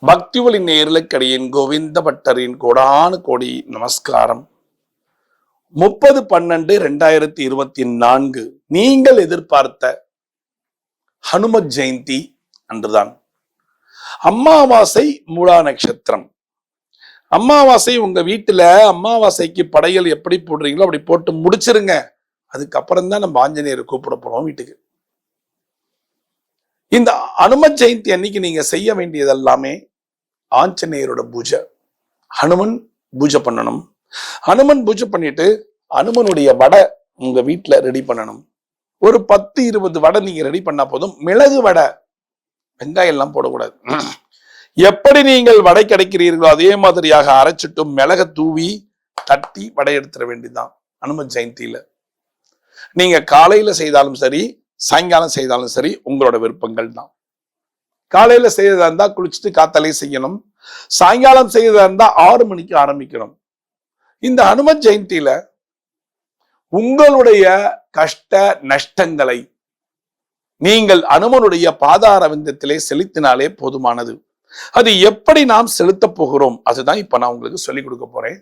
பக்திவழி நேயர்களுக்கடியேன் கோவிந்த பட்டரின் கோடானு கோடி நமஸ்காரம். 30/12/2024 நீங்கள் எதிர்பார்த்த ஹனுமத் ஜெயந்தி அன்றுதான். அமாவாசை மூலா நட்சத்திரம். அமாவாசை உங்க வீட்டுல அமாவாசைக்கு படையல் எப்படி போடுறீங்களோ அப்படி போட்டு முடிச்சிருங்க. அதுக்கப்புறம் தான் நம்ம ஆஞ்சநேயரை கூப்பிட போறோம் வீட்டுக்கு. இந்த ஹனுமத் ஜெயந்தி அன்னைக்கு நீங்க செய்ய வேண்டியது எல்லாமே ஆஞ்சநேயரோட பூஜை. ஹனுமன் பூஜை பண்ணணும். ஹனுமன் பூஜை பண்ணிட்டு ஹனுமனுடைய வடை உங்க வீட்டுல ரெடி பண்ணணும். ஒரு 10-20 வடை நீங்க ரெடி பண்ணா போதும். மிளகு வடை, வெங்காயம் எல்லாம் போடக்கூடாது. எப்படி நீங்கள் வடை கிடைக்கிறீர்களோ அதே மாதிரியாக அரைச்சிட்டு மிளக தூவி தட்டி வடை எடுத்துட வேண்டியதுதான் ஹனுமன் ஜெயந்தியில. நீங்க காலையில செய்தாலும் சரி, சாயங்காலம் செய்தாலும் சரி, உங்களோட விருப்பங்கள் தான். காலையில செய்யறதா இருந்தா குளிச்சுட்டு காத்தாலே செய்யணும். சாயங்காலம் செய்யறதா இருந்தா 6 மணிக்கு ஆரம்பிக்கணும். இந்த ஹனுமத் ஜெயந்தியில உங்களுடைய கஷ்ட நஷ்டங்களை நீங்கள் அனுமனுடைய பாதார விந்தத்திலே செலுத்தினாலே போதுமானது. அது எப்படி நாம் செலுத்த போகிறோம் அதுதான் இப்ப நான் உங்களுக்கு சொல்லிக் கொடுக்க போறேன்.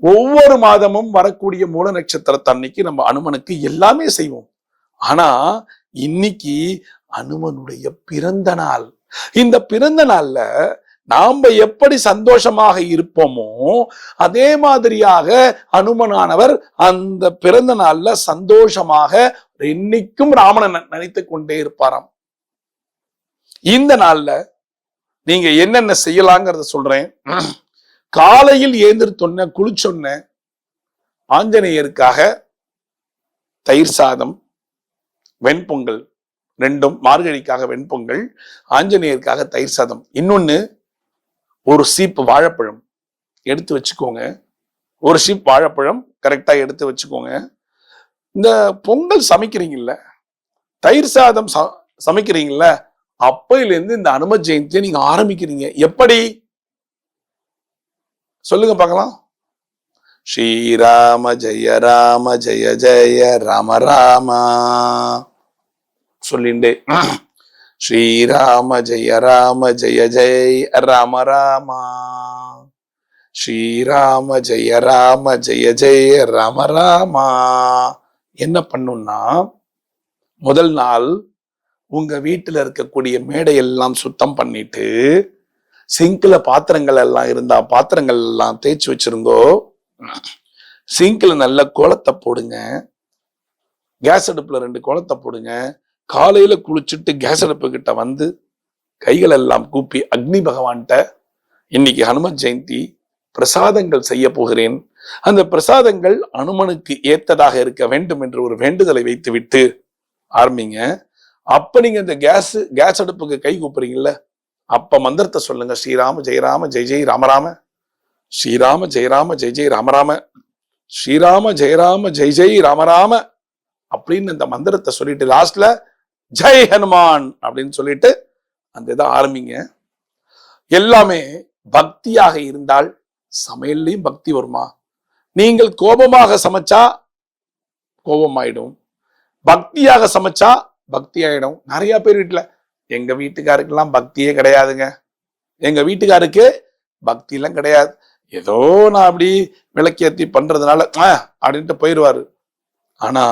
ஒவ்வொரு மாதமும் வரக்கூடிய மூல நட்சத்திரத்தன்னைக்கு நம்ம அனுமனுக்கு எல்லாமே செய்வோம். ஆனா இன்னைக்கு அனுமனுடைய பிறந்த நாள். இந்த பிறந்த நாள்ல நாம எப்படி சந்தோஷமாக இருப்போமோ அதே மாதிரியாக அனுமனானவர் அந்த பிறந்த நாள்ல சந்தோஷமாக என்னைக்கும் ராமனை நினைத்து கொண்டே இருப்பாராம். இந்த நாள்ல நீங்க என்னென்ன செய்யலாங்கிறத சொல்றேன். காலையில் ஏந்திருத்தொன்ன குளிச்சொன்ன ஆஞ்சநேயருக்காக தயிர் சாதம், வெண்பொங்கல், ரெண்டும் மார்கழிக்காக வெண்பொங்கல், ஆஞ்சநேயருக்காக தயிர் சாதம். இன்னொன்னு ஒரு சீப்பு வாழைப்பழம் எடுத்து வச்சுக்கோங்க. ஒரு சீப் வாழைப்பழம் கரெக்டா எடுத்து வச்சுக்கோங்க. இந்த பொங்கல் சமைக்கிறீங்கல்ல, தயிர் சாதம் சமைக்கிறீங்கல்ல, அப்பையிலேருந்து இந்த அனுமத் ஜெயந்தியை நீங்க ஆரம்பிக்கிறீங்க. எப்படி சொல்லுங்க பார்க்கலாம். ஸ்ரீராம ஜெய ராம ஜெய ஜெய ராம ராமா சொல்லிண்டே ஸ்ரீராம ஜெய ராம ஜெய ஜெய ராம ராமா, ஸ்ரீராம ஜெய ராம ஜெய ஜெய ராம ராமா. என்ன பண்ணும்னா, முதல் நாள் உங்க வீட்டுல இருக்கக்கூடிய மேடையெல்லாம் சுத்தம் பண்ணிட்டு சிங்க்ல பாத்திரங்கள் எல்லாம் இருந்தா பாத்திரங்கள் எல்லாம் தேய்ச்சி வச்சிருங்கோ. சிங்க்ல நல்ல கோலத்தை போடுங்க. கேஸ் அடுப்புல 2 கோலத்தை போடுங்க. காலையில குளிச்சுட்டு கேஸ் அடுப்பு கிட்ட வந்து கைகள் எல்லாம் கூப்பி அக்னி பகவான்கிட்ட இன்னைக்கு ஹனுமத் ஜெயந்தி பிரசாதங்கள் செய்ய போகிறேன், அந்த பிரசாதங்கள் அனுமனுக்கு ஏத்ததாக இருக்க வேண்டும் என்று ஒரு வேண்டுதலை வைத்து விட்டு ஆரம்பிங்க. அப்ப நீங்க இந்த கேஸ் அடுப்புக்கு கை கூப்புறீங்கல்ல, அப்ப மந்திரத்தை சொல்லுங்க. ஸ்ரீராம ஜெயராம ஜெய ஜெய் ராமராம, ஸ்ரீராம ஜெயராம ஜெய ஜெய் ராமராம, ஸ்ரீராம ஜெயராம ஜெய ஜெய் ராமராம அப்படின்னு இந்த மந்திரத்தை சொல்லிட்டு லாஸ்ட்ல ஜெய் ஹனுமான் அப்படின்னு சொல்லிட்டு அந்த இதை ஆரம்பிங்க. எல்லாமே பக்தியாக இருந்தால் சமையல்லையும் பக்தி வருமா? நீங்கள் கோபமாக சமைச்சா கோபம் ஆயிடும், பக்தியாக சமைச்சா பக்தி ஆயிடும். நிறைய பேர் வீட்டுல எங்க வீட்டுக்காருக்கெல்லாம் பக்தியே கிடையாதுங்க, எங்க வீட்டுக்காருக்கு பக்தி எல்லாம் கிடையாது, ஏதோ நான் அப்படி விளக்கேத்தி பண்றதுனால அப்படின்ட்டு போயிடுவாரு. ஆனா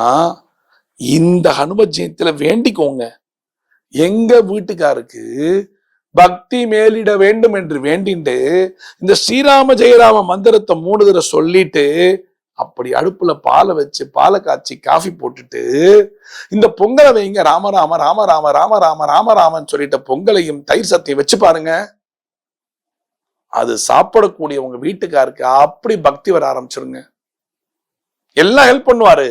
இந்த ஹனுமத் ஜெயந்தியில வேண்டிக்கோங்க, எங்க வீட்டுக்காருக்கு பக்தி மேலிட வேண்டும் என்று வேண்டிண்டு இந்த ஸ்ரீராம ஜெயராம மந்திரத்தை 3 தடவை சொல்லிட்டு அப்படி அடுப்புல பாலை வச்சு பாலை காய்ச்சி காஃபி போட்டுட்டு இந்த பொங்கலை வைங்க. ராமராம ராம ராம ராம ராம ராம ராமன் சொல்லிட்ட பொங்கலையும் தயிர் சத்தையும் வச்சு பாருங்க. அது சாப்பிடக்கூடிய உங்க வீட்டுக்காருக்கு அப்படி பக்தி வர ஆரம்பிச்சிருங்க. எல்லாம் ஹெல்ப் பண்ணுவாரு,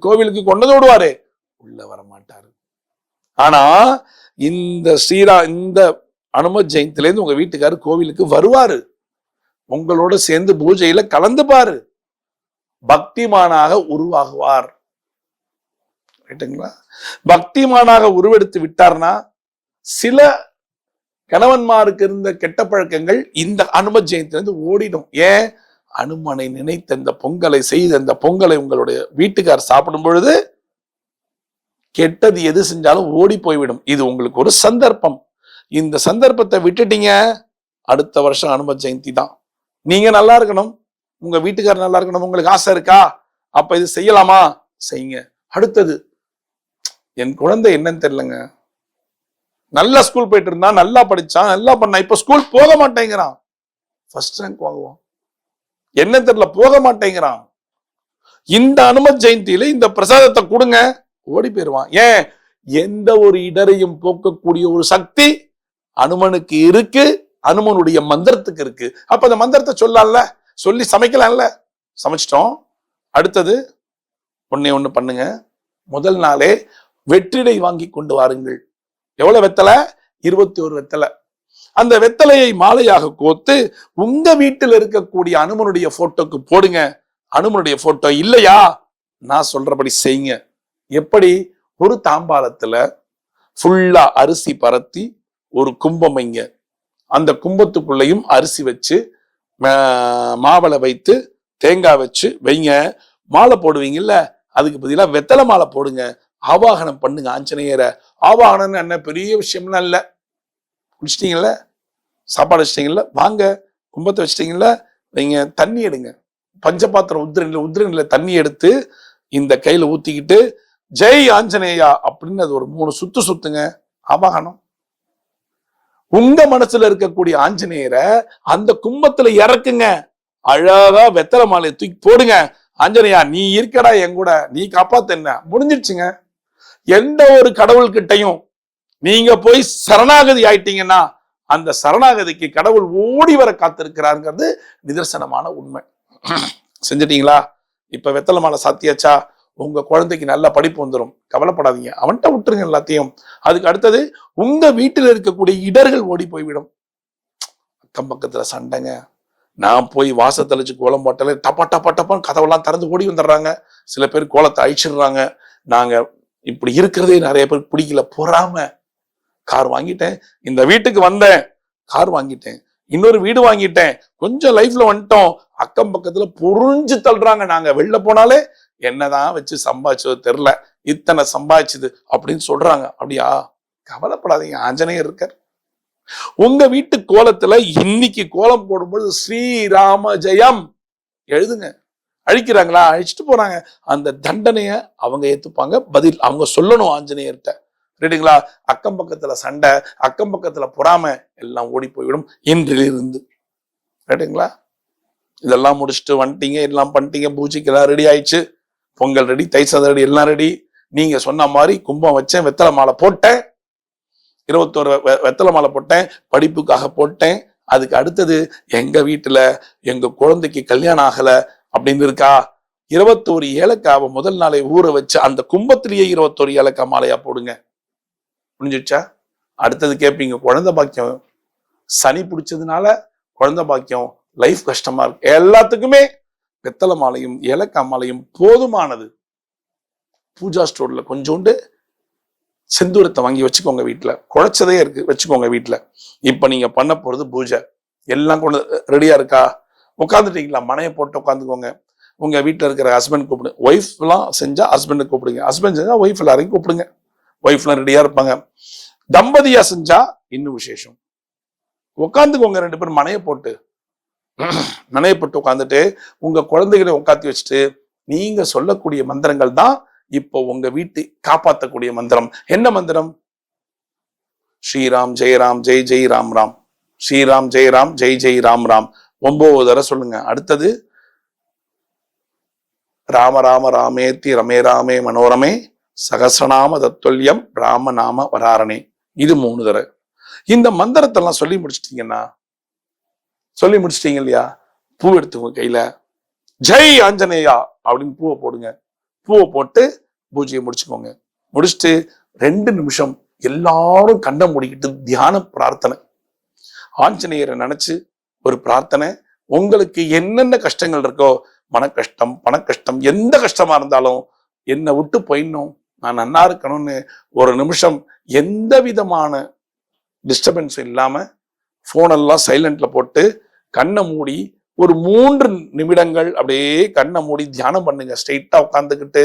கோவிலுக்கு கொண்டு விடுவாரு, உள்ள வர மாட்டாரு. ஆனா இந்த அனுமத் ஜெயந்தில இருந்து உங்க வீட்டுக்காரு கோவிலுக்கு வருவாரு, உங்களோட சேர்ந்து பூஜையில கலந்து பாரு, பக்திமானாக உருவாகுவார். ரைட்டுங்களா? பக்திமானாக உருவெடுத்து விட்டார்னா சில கணவன்மாருக்கு இருந்த கெட்ட பழக்கங்கள் இந்த அனுமத் ஜெயந்திலிருந்து ஓடிடும். ஏன்? அனுமனை நினைத்த இந்த பொங்கலை செய்த இந்த பொங்கலை உங்களுடைய வீட்டுக்கார் சாப்பிடும் பொழுது கெட்டது எது செஞ்சாலும் ஓடி போய்விடும். இது உங்களுக்கு ஒரு சந்தர்ப்பம். இந்த சந்தர்ப்பத்தை விட்டுட்டீங்க, அடுத்த வருஷம் அனும ஜெயந்தி தான். நீங்க நல்லா இருக்கணும், உங்க வீட்டுக்காரர் நல்லா இருக்கணும், உங்களுக்கு ஆசை இருக்கா? அப்ப இது செய்யலாமா? செய்யுங்க. அடுத்தது, என் குழந்தை என்னன்னு தெரியலங்க, நல்லா ஸ்கூல் போயிட்டு இருந்தான், நல்லா படிச்சான், நல்லா பண்ணான், இப்ப ஸ்கூல் போக மாட்டேங்கிறான். ஃபர்ஸ்ட் ரேங்க் வாங்குவான், என்ன தெரியல, போக மாட்டேங்கிறான். இந்த அனும ஜெயந்தியில இந்த பிரசாதத்தை கொடுங்க, ஓடி போயிருவான். ஏன்? எந்த ஒரு இடரையும் போக்கக்கூடிய ஒரு சக்தி அனுமனுக்கு இருக்கு, அனுமனுடைய மந்திரத்துக்கு இருக்கு. அப்ப அந்த மந்திரத்தை சொல்லலாம்ல, சொல்லி சமைக்கலாம்ல, சமைச்சிட்டோம். அடுத்தது ஒண்ணே ஒண்ணு பண்ணுங்க, முதல் நாளே வெற்றிலை வாங்கி கொண்டு வாருங்கள். எவ்வளவு வெத்தலை? 21 வெத்தலை. அந்த வெத்தலையை மாலையாக கோத்து உங்க வீட்டில் இருக்கக்கூடிய அனுமனுடைய போட்டோக்கு போடுங்க. அனுமனுடைய போட்டோ இல்லையா, நான் சொல்றபடி செய்யுங்க. எப்படி? ஒரு தாம்பாளத்துல ஃபுல்லா அரிசி பரத்தி ஒரு கும்பம் வைங்க. அந்த கும்பத்துக்குள்ளையும் அரிசி வச்சு மாவளை வைத்து தேங்காய் வச்சு வைங்க. மாலை போடுவீங்கல்ல, அதுக்கு பதிலா வெத்தலை மாலை போடுங்க. ஆவாகனம் பண்ணுங்க ஆஞ்சநேயரை. ஆவாகனம் என்ன பெரிய விஷயம்லாம் இல்ல. குடிச்சிட்டீங்கல்ல, சாப்பாடு வச்சிட்டீங்கல்ல, வாங்க கும்பத்தை வச்சிட்டீங்கல்ல, வைங்க. தண்ணி எடுங்க, பஞ்சபாத்திரம் உத்ரனில தண்ணி எடுத்து இந்த கையில ஊத்திக்கிட்டு ஜெய் ஆஞ்சநேயா அப்படின்னு அது ஒரு 3 சுத்து சுத்துங்க. ஆவாகனம். உங்க மனசுல இருக்கக்கூடிய ஆஞ்சநேயரை அந்த கும்பத்துல இறக்குங்க. அழகா வெத்தலை மாலையை தூக்கி போடுங்க. ஆஞ்சநேயா நீ இருக்கடா என் கூட, நீ காப்பாத்து என்ன. முடிஞ்சிடுச்சுங்க. எந்த ஒரு கடவுள்கிட்டையும் நீங்க போய் சரணாகதி ஆயிட்டீங்கன்னா அந்த சரணாகதிக்கு கடவுள் ஓடி வர காத்திருக்கிறாருங்கிறது நிதர்சனமான உண்மை. செஞ்சிட்டீங்களா? இப்ப வெத்தலை மாலை சாத்தியாச்சா? உங்க குழந்தைக்கு நல்ல படிப்பு வந்துடும், கவலைப்படாதீங்க. அவன்கிட்ட விட்டுருங்க எல்லாத்தையும். அதுக்கு அடுத்தது, உங்க வீட்டில் இருக்கக்கூடிய இடர்கள் ஓடி போய்விடும். அக்கம் பக்கத்துல சண்டைங்க, நான் போய் வாசத்தளிச்சு கோலம் போட்டாலே டப்பா டப்பா டப்பான்னு கதவெல்லாம் திறந்து ஓடி வந்துடுறாங்க. சில பேர் கோலத்தை அழிச்சிடுறாங்க. நாங்க இப்படி இருக்கிறதே நிறைய பேர் பிடிக்கல. பொறாம. கார் வாங்கிட்டேன், இந்த வீட்டுக்கு வந்தேன், கார் வாங்கிட்டேன், இன்னொரு வீடு வாங்கிட்டேன், கொஞ்சம் லைஃப்ல வந்துட்டோம், அக்கம் பக்கத்துல புரிஞ்சு தள்ளுறாங்க. நாங்க வெளில போனாலே என்னதான் வச்சு சம்பாதிச்சதோ தெரியல, இத்தனை சம்பாதிச்சது அப்படின்னு சொல்றாங்க. அப்படியா? கவலைப்படாதீங்க, ஆஞ்சநேயர் இருக்கார். உங்க வீட்டு கோலத்துல இன்னைக்கு கோலம் போடும்போது ஸ்ரீராம ஜெயம் எழுதுங்க. அழிக்கிறாங்களா? அழிச்சிட்டு போறாங்க. அந்த தண்டனைய அவங்க ஏத்துப்பாங்க. பதில் அவங்க சொல்லணும் ஆஞ்சநேயர்கிட்ட. ரைட்டுங்களா? அக்கம் பக்கத்துல சண்டை, அக்கம் பக்கத்துல பொறாம எல்லாம் ஓடி போய்விடும் இன்றிலிருந்து. ரைட்டுங்களா? இதெல்லாம் முடிச்சுட்டு வந்துட்டீங்க, எல்லாம் பண்ணிட்டீங்க, பூஜைக்கு எல்லாம் ரெடி ஆயிடுச்சு, பொங்கல் ரெடி, தை சாதம் ரெடி, எல்லாம் ரெடி. நீங்க சொன்ன மாதிரி கும்பம் வச்சேன், வெத்தலை மாலை போட்டேன், 21 வெத்தலை மாலை போட்டேன், படிப்புக்காக போட்டேன். அதுக்கு அடுத்தது, எங்க வீட்டுல எங்க குழந்தைக்கு கல்யாணம் ஆகல அப்படின்னு இருக்கா, 21 ஏலக்காவை முதல் நாளை ஊற வச்சு அந்த கும்பத்திலேயே 21 ஏலக்காய் மாலையா போடுங்க. புரிஞ்சிடுச்சா? அடுத்தது கேட்பீங்க, குழந்தை பாக்கியம், சனி பிடிச்சதுனால குழந்தை பாக்கியம், லைஃப் கஷ்டமா இருக்கு. எல்லாத்துக்குமே வெத்தலை மாலையும் ஏலக்காய் மாலையும் போதுமானது. பூஜா ஸ்டோர்ல கொஞ்சோண்டு செந்தூரத்தை வாங்கி வச்சுக்கோங்க. வீட்டுல குழைச்சதே இருக்கு, வச்சுக்கோங்க வீட்டுல. இப்ப நீங்க பண்ண போறது பூஜை. எல்லாம் கொண்டு ரெடியா இருக்கா? உட்காந்துட்டீங்களா? மனையை போட்டு உட்காந்துக்கோங்க. உங்க வீட்டுல இருக்கிற ஹஸ்பண்ட் கூப்பிடுங்க. ஒய்ஃப் எல்லாம் செஞ்சா ஹஸ்பண்டை கூப்பிடுங்க, ஹஸ்பண்ட் செஞ்சா ஒய்ஃப் எல்லாரையும் கூப்பிடுங்க. ஒய்ஃப் எல்லாம் ரெடியா இருப்பாங்க. தம்பதியா செஞ்சா இன்னும் விசேஷம். உட்காந்துக்கோங்க, 2 பேரும் மனையை போட்டு உட்காந்துட்டு உங்க குழந்தைகளை உட்காந்து வச்சுட்டு நீங்க சொல்லக்கூடிய மந்திரங்கள் தான் இப்போ உங்க வீட்டை காப்பாற்றக்கூடிய மந்திரம். என்ன மந்திரம்? ஸ்ரீராம் ஜெய ராம் ஜெய் ஜெய் ராம் ராம், ஸ்ரீராம் ஜெய ராம் ஜெய் ஜெய் ராம் ராம் 9 தடவை சொல்லுங்க. அடுத்தது, ராம ராம ராமேத்தி ரமே ராமே மனோரமே சகசநாம தத்துல்யம் ராம நாம வராரணே. இது 3 தடவை. இந்த மந்திரத்தெல்லாம் சொல்லி முடிச்சிட்டீங்க இல்லையா? பூ எடுத்துங்க கையில, ஜெய் ஆஞ்சநேயா அப்படின்னு பூவை போடுங்க. பூவை போட்டு பூஜையை முடிச்சுக்கோங்க. முடிச்சுட்டு 2 நிமிஷம் எல்லாரும் கண்ணை மூடிக்கிட்டு தியான பிரார்த்தனை, ஆஞ்சநேயரை நினைச்சு ஒரு பிரார்த்தனை. உங்களுக்கு என்னென்ன கஷ்டங்கள் இருக்கோ, மன கஷ்டம், பண கஷ்டம், எந்த கஷ்டமா இருந்தாலும் என்னை விட்டு போயிடணும், நான் நன்னா இருக்கணும்னு 1 நிமிஷம் எந்த விதமான டிஸ்டர்பன்ஸும் இல்லாம போனெல்லாம் சைலண்ட்ல போட்டு கண்ணை மூடி ஒரு 3 நிமிடங்கள் அப்படியே கண்ணை மூடி தியானம் பண்ணுங்க. ஸ்ட்ரெயிட்டா உட்காந்துக்கிட்டு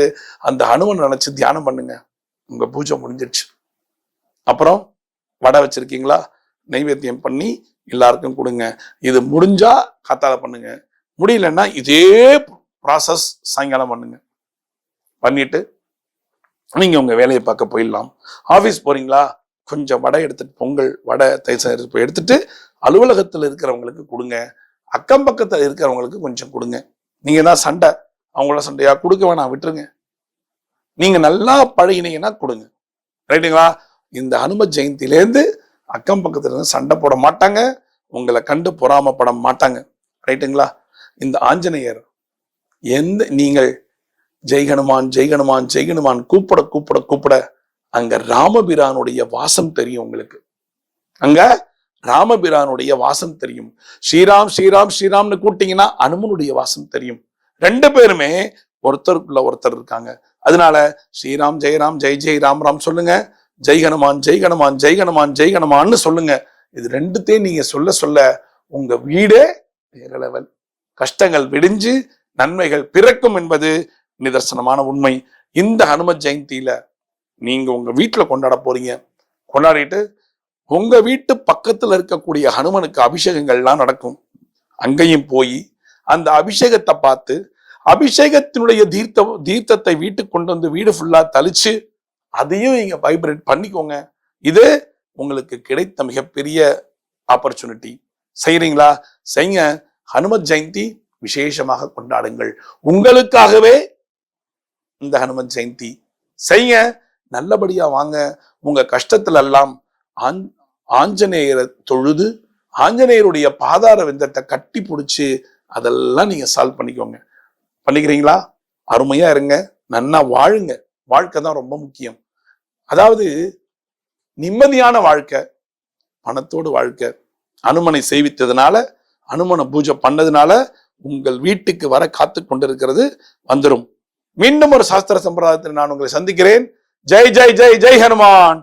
அந்த ஹனுமன் நினைச்சு தியானம் பண்ணுங்க. உங்க பூஜை முடிஞ்சிடுச்சு. அப்புறம் வடை வச்சிருக்கீங்களா? நைவேத்தியம் பண்ணி எல்லாருக்கும் கொடுங்க. இது முடிஞ்சா காத்தால பண்ணுங்க, முடியலன்னா இதே ப்ராசஸ் சாயங்காலம் பண்ணுங்க. பண்ணிட்டு நீங்க உங்க வேலையை பார்க்க போயிடலாம். ஆபீஸ் போறீங்களா, கொஞ்சம் வடை எடுத்துட்டு, பொங்கல் வடை தயிர் எடுத்துட்டு அலுவலகத்தில் இருக்கிறவங்களுக்கு கொடுங்க. அக்கம் பக்கத்தில் இருக்கிறவங்களுக்கு கொஞ்சம் கொடுங்க. நீங்க தான் சண்டை, அவங்கள சண்டையா, கொடுக்க வேணாம், விட்டுருங்க. நீங்க நல்லா பழகினீங்கன்னா கொடுங்க. ரைட்டுங்களா? இந்த ஹனும ஜெயந்திலேருந்து அக்கம் பக்கத்துல இருந்து சண்டை போட மாட்டாங்க, உங்களை கண்டு பொறாமப்பட மாட்டாங்க. ரைட்டுங்களா? இந்த ஆஞ்சநேயர் நீங்கள் ஜெய் ஹனுமான் ஜெய் ஹனுமான் ஜெய் ஹனுமான் கூப்பிட கூப்பிட கூப்பிட அங்க ராமபிரானுடைய வாசம் தெரியும் உங்களுக்கு. அங்க ராமபிரானுடைய வாசம் தெரியும். ஸ்ரீராம் ஸ்ரீராம் ஸ்ரீராம்னு கூட்டிங்கன்னா அனுமனுடைய வாசம் தெரியும். ரெண்டு பேருமே ஒருத்தருக்குள்ள ஒருத்தர் இருக்காங்க. அதனால ஸ்ரீராம் ஜெயராம் ஜெய் ஜெய் ராம் ராம் சொல்லுங்க, ஜெய் ஹனுமான் ஜெய் ஹனுமான் ஜெய் ஹனுமான் ஜெய் ஹனுமான்னு சொல்லுங்க. இது ரெண்டுத்தையும் நீங்க சொல்ல சொல்ல உங்க வீடே வேற லெவல். கஷ்டங்கள் விடிஞ்சு நன்மைகள் பிறக்கும் என்பது நிதர்சனமான உண்மை. இந்த ஹனும ஜெயந்தியில நீங்க உங்க வீட்டுல கொண்டாட போறீங்க. கொண்டாடிட்டு உங்க வீட்டு பக்கத்துல இருக்கக்கூடிய ஹனுமனுக்கு அபிஷேகங்கள்லாம் நடக்கும். அங்கேயும் போய் அந்த அபிஷேகத்தை பார்த்து அபிஷேகத்தினுடைய தீர்த்தத்தை வீட்டுக்கு கொண்டு வந்து வீடு ஃபுல்லா தளிச்சு அதையும் நீங்க வைப்ரேட் பண்ணிக்கோங்க. இது உங்களுக்கு கிடைத்த மிகப்பெரிய ஆப்பர்ச்சுனிட்டி. செய்யறீங்களா? செய்யுங்க. ஹனுமத் ஜெயந்தி விசேஷமாக கொண்டாடுங்கள். உங்களுக்காகவே இந்த ஹனுமத் ஜெயந்தி செய்யுங்க. நல்லபடியா வாங்க. உங்க கஷ்டத்துல எல்லாம் ஆஞ்சநேயரை தொழுது ஆஞ்சநேயருடைய பாதார விந்தத்தை கட்டி பிடிச்சு அதெல்லாம் நீங்க சால்வ் பண்ணிக்கோங்க. பண்ணிக்கிறீங்களா? அருமையா இருங்க, நன்னா வாழுங்க. வாழ்க்கை தான் ரொம்ப முக்கியம். அதாவது நிம்மதியான வாழ்க்கை, பணத்தோடு வாழ்க்கை. அனுமனை சேவித்ததுனால, அனுமனை பூஜை பண்ணதுனால உங்கள் வீட்டுக்கு வர காத்து கொண்டிருக்கிறது, வந்துடும். மீண்டும் ஒரு சாஸ்திர சம்பிரதாயத்தில் நான் உங்களை சந்திக்கிறேன். ஜெய் ஜெய் ஜெய் ஜெய் ஹனுமான்.